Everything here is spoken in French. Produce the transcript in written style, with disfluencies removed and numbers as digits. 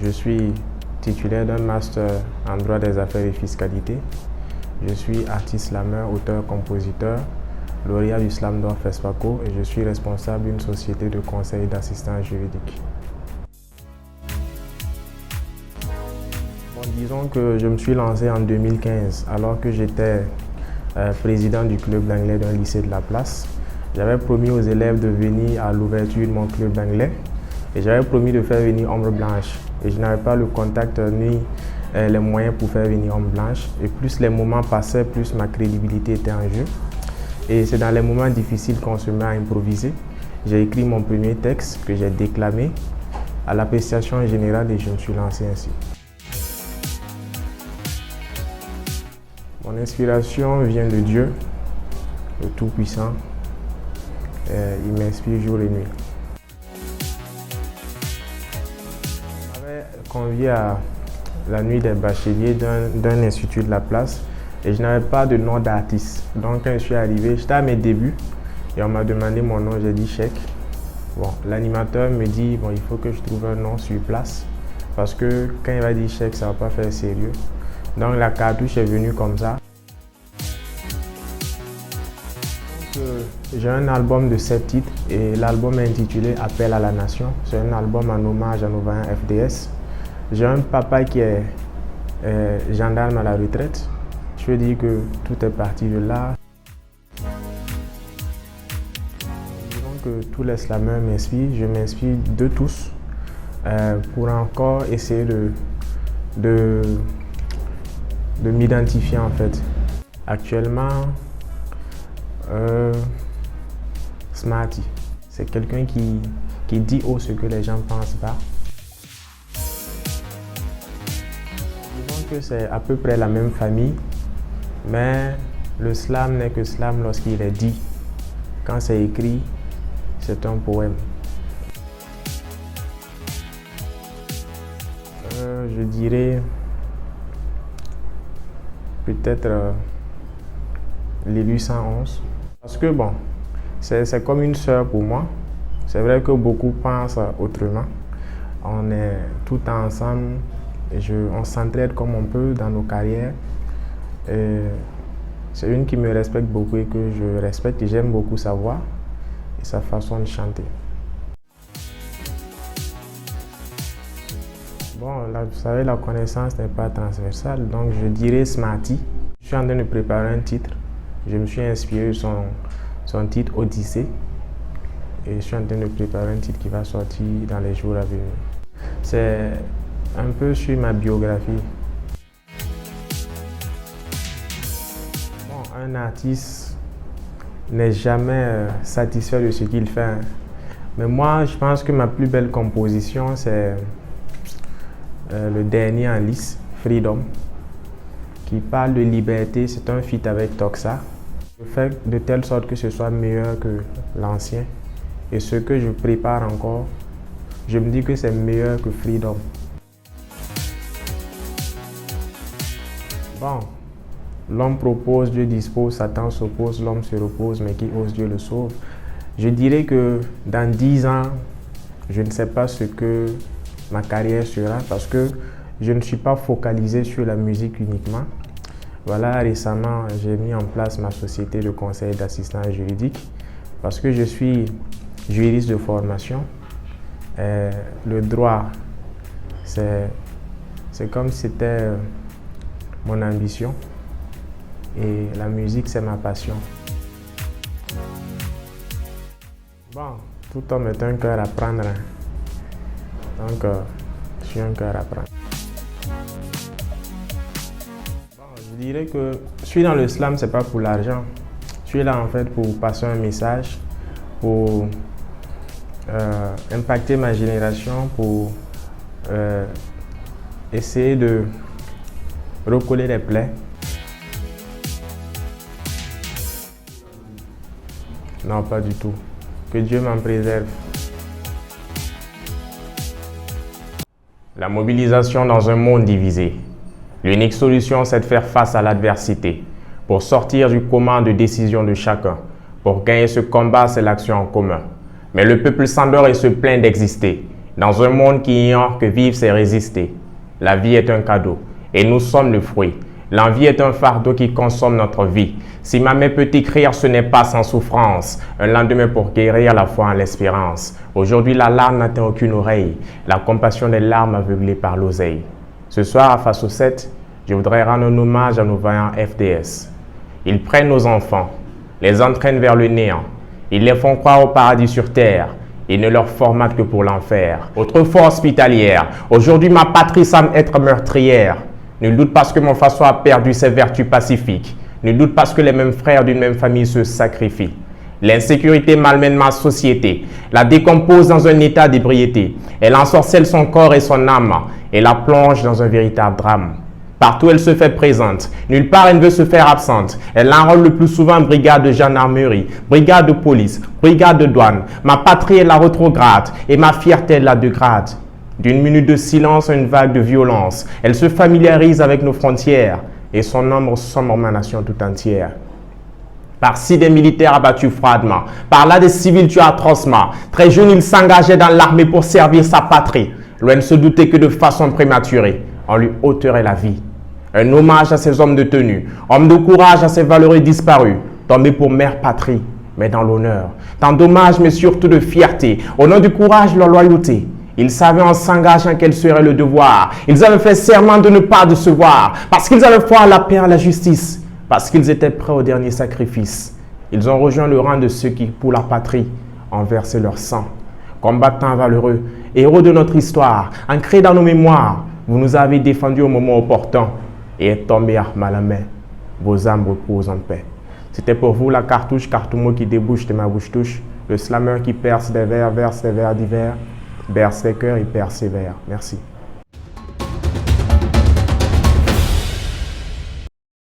Je suis titulaire d'un master en droit des affaires et fiscalité. Je suis artiste slameur, auteur, compositeur, lauréat du Slam d'Or FESPACO et je suis responsable d'une société de conseil et d'assistance juridique. Bon, disons que je me suis lancé en 2015 alors que j'étais président du club d'anglais d'un lycée de la place. J'avais promis aux élèves de venir à l'ouverture de mon club d'anglais et j'avais promis de faire venir Ombre Blanche. Et je n'avais pas le contact ni les moyens pour faire venir Ombre Blanche. Et plus les moments passaient, plus ma crédibilité était en jeu. Et c'est dans les moments difficiles qu'on se met à improviser. J'ai écrit mon premier texte que j'ai déclamé à l'appréciation générale et je me suis lancé ainsi. Mon inspiration vient de Dieu, le Tout-Puissant. Il m'inspire jour et nuit. On m'avait convié à la nuit des bacheliers d'un institut de la place et je n'avais pas de nom d'artiste. Donc quand je suis arrivé, j'étais à mes débuts et on m'a demandé mon nom, j'ai dit Chèque. Bon, l'animateur me dit bon, il faut que je trouve un nom sur place parce que quand il va dire Chèque, ça ne va pas faire sérieux. Donc la cartouche est venue comme ça. J'ai un album de 7 titres et l'album est intitulé Appel à la Nation. C'est un album en hommage à nos vaillants FDS. J'ai un papa qui est gendarme à la retraite. Je veux dire que tout est parti de là. Disons que tous les slameurs m'inspirent. Je m'inspire de tous pour encore essayer de m'identifier en fait. Actuellement, Smarty, c'est quelqu'un qui dit haut ce que les gens ne pensent pas. Disons que c'est à peu près la même famille, mais le slam n'est que slam lorsqu'il est dit. Quand c'est écrit, c'est un poème. Je dirais peut-être l'élu 111. Parce que bon, c'est comme une sœur pour moi. C'est vrai que beaucoup pensent autrement. On est tout ensemble et on s'entraide comme on peut dans nos carrières. C'est une qui me respecte beaucoup et que je respecte et j'aime beaucoup sa voix et sa façon de chanter. Bon, là, vous savez, la connaissance n'est pas transversale, donc je dirais Smarty. Je suis en train de préparer un titre. Je me suis inspiré de son titre Odyssée et je suis en train de préparer un titre qui va sortir dans les jours à venir. C'est un peu sur ma biographie. Bon, un artiste n'est jamais satisfait de ce qu'il fait. Mais moi, je pense que ma plus belle composition, c'est le dernier en lice, Freedom, qui parle de liberté. C'est un feat avec Toxa. Je fais de telle sorte que ce soit meilleur que l'ancien. Et ce que je prépare encore, je me dis que c'est meilleur que Freedom. Bon, l'homme propose, Dieu dispose, Satan s'oppose, l'homme se repose, mais qui ose, Dieu le sauve. Je dirais que dans 10 ans, je ne sais pas ce que ma carrière sera parce que je ne suis pas focalisé sur la musique uniquement. Voilà, récemment, j'ai mis en place ma société de conseil et d'assistance juridique parce que je suis juriste de formation. Le droit, c'est comme si c'était mon ambition et la musique, c'est ma passion. Bon, tout homme est un cœur à prendre. Donc, je suis un cœur à prendre. Je dirais que je suis dans le slam, c'est pas pour l'argent. Je suis là en fait pour passer un message, pour impacter ma génération, pour essayer de recoller les plaies. Non, pas du tout. Que Dieu m'en préserve. La mobilisation dans un monde divisé. L'unique solution, c'est de faire face à l'adversité. Pour sortir du coma de décision de chacun. Pour gagner ce combat, c'est l'action en commun. Mais le peuple s'endort et se plaint d'exister. Dans un monde qui ignore que vivre c'est résister. La vie est un cadeau et nous sommes le fruit. L'envie est un fardeau qui consomme notre vie. Si ma mère peut écrire, ce n'est pas sans souffrance. Un lendemain pour guérir, la foi en l'espérance. Aujourd'hui, la larme n'atteint aucune oreille. La compassion des larmes aveuglées par l'oseille. Ce soir, à Face au 7, je voudrais rendre un hommage à nos vaillants FDS. Ils prennent nos enfants, les entraînent vers le néant. Ils les font croire au paradis sur terre. Ils ne leur formatent que pour l'enfer. Autrefois hospitalière, aujourd'hui ma patrie semble être meurtrière. Nul doute parce que mon faso a perdu ses vertus pacifiques. Nul doute parce que les mêmes frères d'une même famille se sacrifient. L'insécurité malmène ma société, la décompose dans un état d'ébriété. Elle ensorcelle son corps et son âme et la plonge dans un véritable drame. Partout elle se fait présente, nulle part elle ne veut se faire absente. Elle enrôle le plus souvent brigade de gendarmerie, brigade de police, brigade de douane. Ma patrie est la rétrograde et ma fierté est la dégrade. D'une minute de silence à une vague de violence, elle se familiarise avec nos frontières et son ombre sombre ma nation tout entière. Par-ci des militaires abattus froidement, par-là des civils tués atrocement. Très jeune, il s'engageait dans l'armée pour servir sa patrie. Loin de se douter que de façon prématurée, on lui ôterait la vie. Un hommage à ces hommes de tenue, hommes de courage à ces valeureux disparus, tombés pour mère patrie, mais dans l'honneur. Tant d'hommages, mais surtout de fierté, au nom du courage de leur loyauté. Ils savaient en s'engageant quel serait le devoir. Ils avaient fait serment de ne pas décevoir, parce qu'ils avaient foi à la paix et à la justice, parce qu'ils étaient prêts au dernier sacrifice. Ils ont rejoint le rang de ceux qui, pour la patrie, ont versé leur sang. Combattants valeureux, héros de notre histoire, ancrés dans nos mémoires, vous nous avez défendus au moment opportun et êtes tombés armes à la main. Vos âmes reposent en paix. C'était pour vous la cartouche, cartoumo qui débouche de ma bouche touche, le slammer qui perce des vers, verse des vers divers, berce les cœurs et persévère. Merci.